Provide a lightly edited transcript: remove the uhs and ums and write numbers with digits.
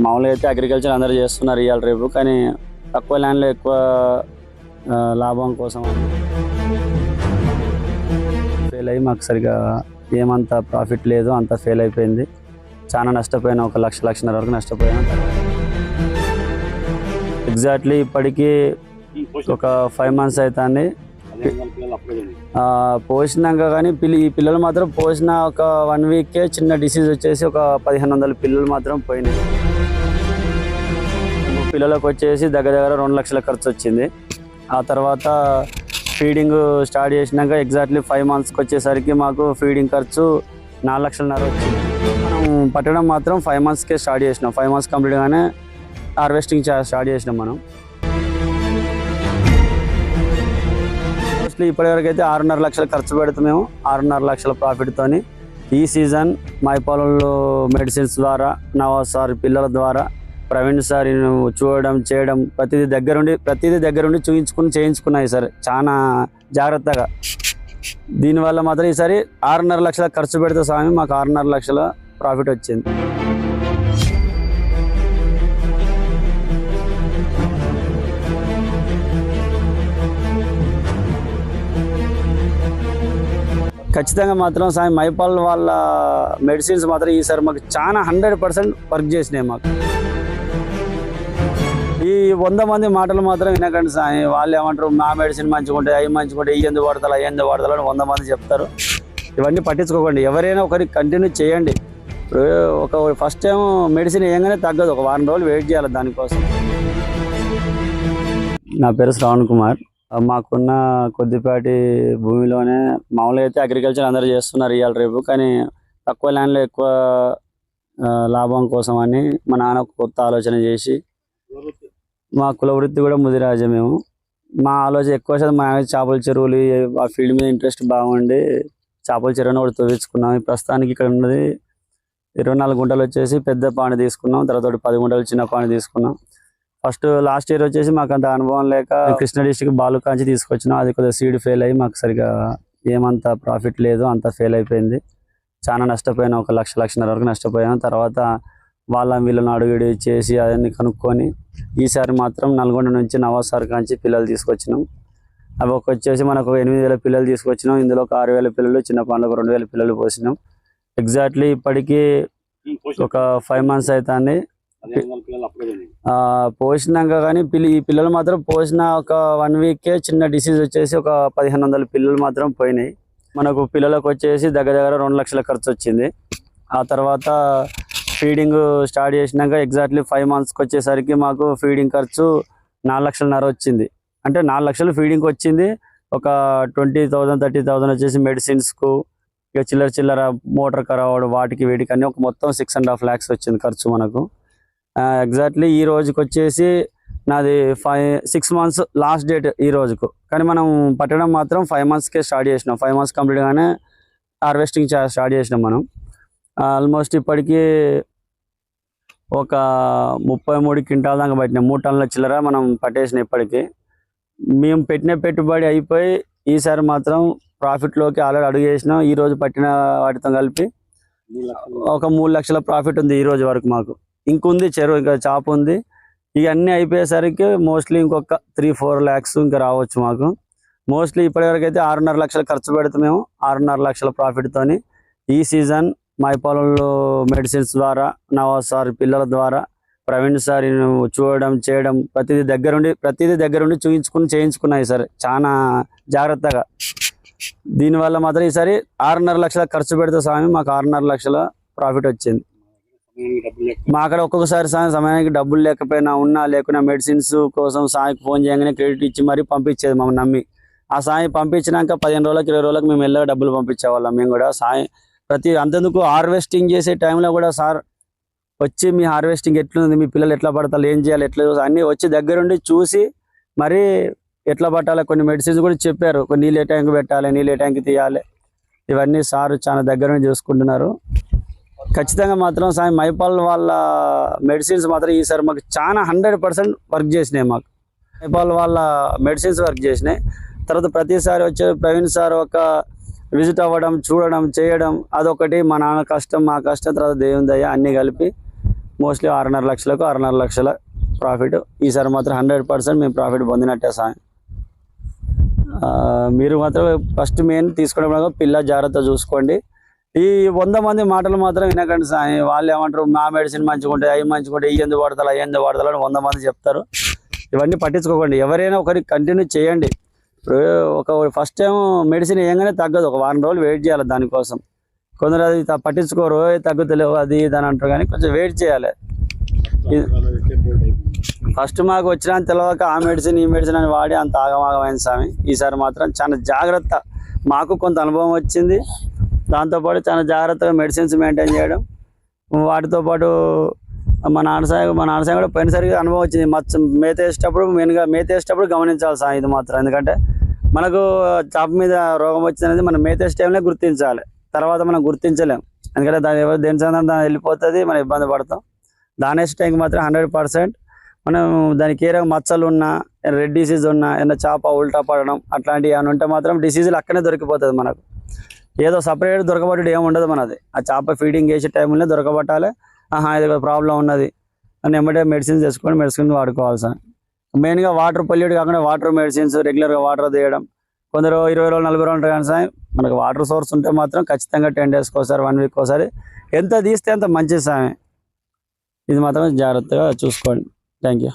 మామూలుగా అయితే అగ్రికల్చర్ అందరూ చేస్తున్నారు ఇవాళ రేపు, కానీ తక్కువ ల్యాండ్లో ఎక్కువ లాభం కోసం ఫెయిల్ అయ్యి మాకు సరిగా ఏమంత ప్రాఫిట్ లేదు, అంత ఫెయిల్ అయిపోయింది. చాలా నష్టపోయాను, 1,00,00,000 వరకు నష్టపోయాను. ఎగ్జాక్ట్లీ ఇప్పటికీ ఒక 5 months అవుతుంది పోసినాక. కానీ ఈ పిల్లలు మాత్రం పోసిన ఒక 1 weekకే చిన్న డిసీజ్ వచ్చేసి ఒక 1,500 పిల్లలు మాత్రం పోయినాయి. పిల్లలకు వచ్చేసి దగ్గర 2 లక్షల ఖర్చు వచ్చింది. ఆ తర్వాత ఫీడింగ్ స్టార్ట్ చేసినాక ఎగ్జాక్ట్లీ 5 monthsకి వచ్చేసరికి మాకు ఫీడింగ్ ఖర్చు 4,50,000 వచ్చింది. మనం పట్టడం మాత్రం 5 monthsకే స్టార్ట్ చేసినాం. 5 months కంప్లీట్గానే హార్వెస్టింగ్ స్టార్ట్ చేసినాం మనం. మోస్ట్లీ ఇప్పటివరకు అయితే 6.5 లక్షలు ఖర్చు పెడుతూ మేము 6.5 లక్షల ప్రాఫిట్తోని ఈ సీజన్ మైపాలలో మెడిసిన్స్ ద్వారా, నవాజ్ సార్ పిల్లల ద్వారా, ప్రవీణ్ సార్ చూడడం చేయడం ప్రతిదీ దగ్గరుండి చేయించుకున్నాయి సార్ చాలా జాగ్రత్తగా. దీనివల్ల మాత్రం ఈసారి 6.5 లక్షల ఖర్చు పెడితే స్వామి మాకు 6.5 లక్షల ప్రాఫిట్ వచ్చింది. ఖచ్చితంగా మాత్రం స్వామి మైపాల్ వాళ్ళ మెడిసిన్స్ మాత్రం ఈసారి మాకు చాలా 100% వర్క్ చేసినాయి. మాకు ఈ 100 మంది మాటలు మాత్రం వినకండి స్వామి. వాళ్ళు ఏమంటారు, మా మెడిసిన్ మంచిగుంటే అవి మంచిగుంటే ఈ ఎందుకు వాడతారు అవి ఎందుకు వాడతారు అని 100 మంది చెప్తారు. ఇవన్నీ పట్టించుకోకండి. ఎవరైనా ఒకరికి కంటిన్యూ చేయండి. ఒక ఫస్ట్ టైం మెడిసిన్ వేయగానే తగ్గదు, ఒక 1 రోజులు వెయిట్ చేయాలి దానికోసం. నా పేరు శ్రావణ్ కుమార్. మాకున్న కొద్దిపాటి భూమిలోనే మామూలుగా అయితే అగ్రికల్చర్ అందరూ చేస్తున్నారు ఇవాళ రేపు, కానీ తక్కువ ల్యాండ్లో ఎక్కువ లాభం కోసం అని మా నాన్న కొత్త ఆలోచన చేసి, మా కుల వృత్తి కూడా ముదిరాజే మేము. మా ఆలోచన ఎక్కువ శాతం మా చేపల చెరువులు ఆ ఫీల్డ్ మీద ఇంట్రెస్ట్ బాగుండి చేపల చెరువుని కూడా తవ్వించుకున్నాం. ప్రస్తుతానికి ఇక్కడ ఉన్నది 24 గుంటలు వచ్చేసి పెద్ద పాని తీసుకున్నాం, తర్వాత 10 గుంటలు చిన్న పాని తీసుకున్నాం. లాస్ట్ ఇయర్ వచ్చేసి మాకు అంత అనుభవం లేక కృష్ణా డిస్ట్రిక్ట్ బాలుకాంచి తీసుకొచ్చినాం. అది కొద్దిగా సీడ్ ఫెయిల్ అయ్యి మాకు సరిగా ఏమంత ప్రాఫిట్ లేదు, అంత ఫెయిల్ అయిపోయింది. చాలా నష్టపోయాను, 1,00,00,000 వరకు నష్టపోయాను. తర్వాత వీళ్ళని అడుగుడి చేసి అవన్నీ కనుక్కొని ఈసారి మాత్రం నల్గొండ నుంచి నవాజ్ సార్ కాంచి పిల్లలు తీసుకొచ్చినాం. అవి వచ్చేసి మనకు 8,000 పిల్లలు తీసుకొచ్చినాం. ఇందులో ఒక 6,000 పిల్లలు, చిన్న పాండ్లకు 2,000 పిల్లలు పోసినాం. ఎగ్జాక్ట్లీ ఇప్పటికీ ఒక 5 months అవుతుంది పోసినాక. కానీ ఈ పిల్లలు మాత్రం పోసిన ఒక 1 weekకే చిన్న డిసీజ్ వచ్చేసి ఒక 1,500 పిల్లలు మాత్రం పోయినాయి. మనకు పిల్లలకు వచ్చేసి దగ్గర 2 లక్షల ఖర్చు వచ్చింది. ఆ తర్వాత ఫీడింగ్ స్టార్ట్ చేసినాక ఎగ్జాక్ట్లీ 5 monthsకి వచ్చేసరికి మాకు ఫీడింగ్ ఖర్చు 4,50,000 వచ్చింది. అంటే 4 లక్షలు ఫీడింగ్కి వచ్చింది. ఒక 20,000 30,000 వచ్చేసి మెడిసిన్స్కు, ఇక చిల్లర మోటార్ ఖరాబ్ వాటికి వీటికి అన్నీ ఒక మొత్తం 6.5 lakhs వచ్చింది ఖర్చు మనకు. ఎగ్జాక్ట్లీ ఈ రోజుకి వచ్చేసి నాది 6 months లాస్ట్ డేట్ ఈ రోజుకు. కానీ మనం పట్టడం మాత్రం 5 monthsకే స్టార్ట్ చేసినాం. 5 months కంప్లీట్గానే హార్వెస్టింగ్ స్టార్ట్ చేసినాం మనం. ఆల్మోస్ట్ ఇప్పటికీ ఒక 33 క్వింటాల దాకా పట్టినాం. 3 టన్నుల చిల్లర మనం పట్టేసినాం. ఇప్పటికీ మేము పెట్టిన పెట్టుబడి అయిపోయి ఈసారి మాత్రం ప్రాఫిట్లోకి ఆల్రెడీ అడుగు చేసినాం. ఈరోజు పట్టిన వాటితో కలిపి ఒక 3 లక్షల ప్రాఫిట్ ఉంది ఈ రోజు వరకు మాకు. ఇంకుంది చెరువు, ఇంకా చాప ఉంది. ఇవన్నీ అయిపోయేసరికి మోస్ట్లీ ఇంకొక 3-4 lakhs ఇంకా రావచ్చు మాకు. మోస్ట్లీ ఇప్పటివరకు అయితే 6.5 లక్షలు ఖర్చు పెడుతూ మేము 6.5 లక్షల ప్రాఫిట్తోని ఈ సీజన్ మైపాలలో మెడిసిన్స్ ద్వారా, నవాజ్ సార్ పిల్లల ద్వారా, ప్రవీణ్ సార్ చూడడం చేయడం ప్రతిదీ దగ్గరుండి చేయించుకున్నాయి సార్ చాలా జాగ్రత్తగా. దీనివల్ల మాత్రం ఈసారి 6.5 లక్షల ఖర్చు పెడితే స్వామి మాకు 6.5 లక్షల ప్రాఫిట్ వచ్చింది. మా అక్కడ ఒక్కొక్కసారి సమయానికి డబ్బులు లేకపోయినా లేకున్నా మెడిసిన్స్ కోసం సాయికి ఫోన్ చేయగానే క్రెడిట్ ఇచ్చి మరీ పంపించేది మమ్మల్ని నమ్మి. ఆ సాయి పంపించినాక 15 రోజులకు 20 రోజులకు మేము మెల్లగా డబ్బులు పంపించేవాళ్ళం. మేము కూడా సాయి అంతెందుకు హార్వెస్టింగ్ చేసే టైంలో కూడా సార్ వచ్చి మీ హార్వెస్టింగ్ ఎట్లుంది, మీ పిల్లలు ఎట్లా పడతారు, ఏం చేయాలి, ఎట్లా అన్నీ వచ్చి దగ్గరుండి చూసి మరి ఎట్లా పట్టాలి కొన్ని మెడిసిన్స్ కూడా చెప్పారు. కొన్ని నీళ్ళు ఏ ట్యాంక్ పెట్టాలి, నీళ్ళు ఏ ట్యాంక్ తీయాలి, ఇవన్నీ సార్ చాలా దగ్గరుండి చూసుకుంటున్నారు. ఖచ్చితంగా మాత్రం సాయి మైపాల్ వాళ్ళ మెడిసిన్స్ మాత్రం ఈసారి మాకు చాలా 100% వర్క్ చేసినాయి. మాకు మైపాల్ వాళ్ళ మెడిసిన్స్ వర్క్ చేసినాయి. తర్వాత ప్రతిసారి వచ్చే ప్రవీణ్ సార్ ఒక విజిట్ అవ్వడం, చూడడం, చేయడం అదొకటి. మా నాన్న కష్టం, మా కష్టం, తర్వాత దేవుని దయ అన్నీ కలిపి మోస్ట్లీ 6.5 లక్షలకు 6.5 లక్షల ప్రాఫిట్. ఈసారి మాత్రం 100% మేము ప్రాఫిట్ పొందినట్టే సాయం. మీరు మాత్రం ఫస్ట్ మెయిన్ తీసుకునేప్పుడు పిల్ల జాగ్రత్త చూసుకోండి. ఈ 100 మంది మాటలు మాత్రం వినకండి సాయం. వాళ్ళు ఏమంటారు, మా మెడిసిన్ మంచిగా ఉంటాయి, అవి మంచిగా ఉంటాయి, ఈ ఎందుకు వాడతారు, అవి ఎందుకు వాడతారు అని 100 మంది చెప్తారు. ఇవన్నీ పట్టించుకోకండి. ఎవరైనా ఒకరికి కంటిన్యూ చేయండి. ఇప్పుడు ఒక ఫస్ట్ టైం మెడిసిన్ వేయగానే తగ్గదు, ఒక వారం రోజులు వెయిట్ చేయాలి దానికోసం. కొందరు అది పట్టించుకోరు, తగ్గుతలేవు అది ఇది అని అంటారు, కానీ కొంచెం వెయిట్ చేయాలి. ఫస్ట్ మాకు వచ్చినా తెలియక ఆ మెడిసిన్ ఈ మెడిసిన్ అని వాడి అంత ఆగమాగమైంది స్వామి. ఈసారి మాత్రం చాలా జాగ్రత్త, మాకు కొంత అనుభవం వచ్చింది. దాంతోపాటు చాలా జాగ్రత్తగా మెడిసిన్స్ మెయింటైన్ చేయడం, వాటితో పాటు మా నాన్న సాయం కూడా పోయినసరికి అనుభవం వచ్చింది. మేత వేసేటప్పుడు గమనించాలి సాయం ఇది మాత్రం. ఎందుకంటే మనకు చాప మీద రోగం వచ్చిందనేది మనం మేత వేసే టైంలో గుర్తించాలి, తర్వాత మనం గుర్తించలేం. ఎందుకంటే దేని సందర్భం దాన్ని వెళ్ళిపోతుంది, మనం ఇబ్బంది పడతాం. దాని వేసే టైంకి మాత్రం 100% మనం దానికి ఏ రకం మచ్చలు ఉన్నా, రెడ్ డిసీజ్ ఉన్నా, ఏదైనా చేప ఉల్టా పడడం అట్లాంటివి ఏమైనా ఉంటే మాత్రం డిసీజులు అక్కడనే దొరికిపోతుంది. మనకు ఏదో సపరేట్ దొరకబట్టి ఏమి ఉండదు మనది. ఆ చేప ఫీడింగ్ చేసే టైంలో దొరకబట్టాలి. ఇది ప్రాబ్లం ఉన్నది అని ఎమ్మటే మెడిసిన్స్ తెచ్చుకొని మెడిసిన్ వాడుకోవాలి సార్. మెయిన్గా వాటర్ పొల్యూట్ కాకుండా వాటర్ మెడిసిన్స్ రెగ్యులర్గా వాటర్ తీయడం. కొందరు 20 రోజులు 40 రోజులు కానీ సార్ మనకు వాటర్ సోర్స్ ఉంటే మాత్రం ఖచ్చితంగా 10 డేస్కి ఒకసారి 1 వీక్ ఒకసారి ఎంత తీస్తే అంత మంచిది సార్. ఇది మాత్రం జాగ్రత్తగా చూసుకోండి. Thank you.